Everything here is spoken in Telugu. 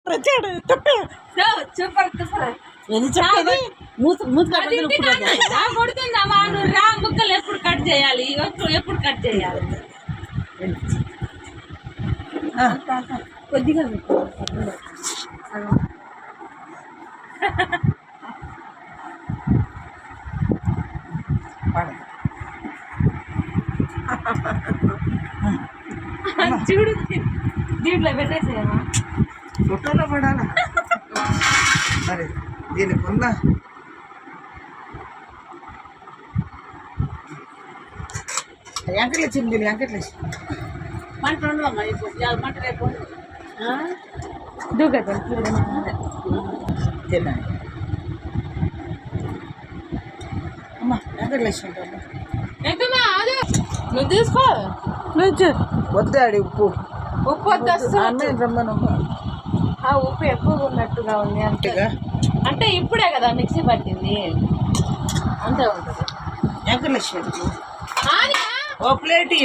వచ్చాడు చెప్పే సూపర్ సూపర్ ఏది చెప్పేది కొడుతుందమ్మా నువ్వు రా ముక్కలు ఎప్పుడు కట్ చేయాలి ఎప్పుడు కట్ చేయాలి కొద్దిగా చూడు దీంట్లో పెట్టేసేయమ్మా ఫోటోలో పడాలా మరి దీనికి ఉందా ఎంకట్లు వచ్చింది దీని ఎంకట్లు వచ్చి మంట ఉండవమ్మా ఇప్పుడు మంట రేపు దూకదా తిన్నాను అమ్మా ఎంకట్లు వచ్చి ఉంటాను నువ్వు తీసుకో వద్దాడి ఉప్పు ఉప్పు వద్దు రమ్మను ఉప్పు ఎక్కువగా ఉన్నట్టుగా ఉంది అంతేగా అంటే ఇప్పుడే కదా మిక్సీ పట్టింది అంతే ఉంటుంది ఎంకట్లు వచ్చి ఓ ప్లేట్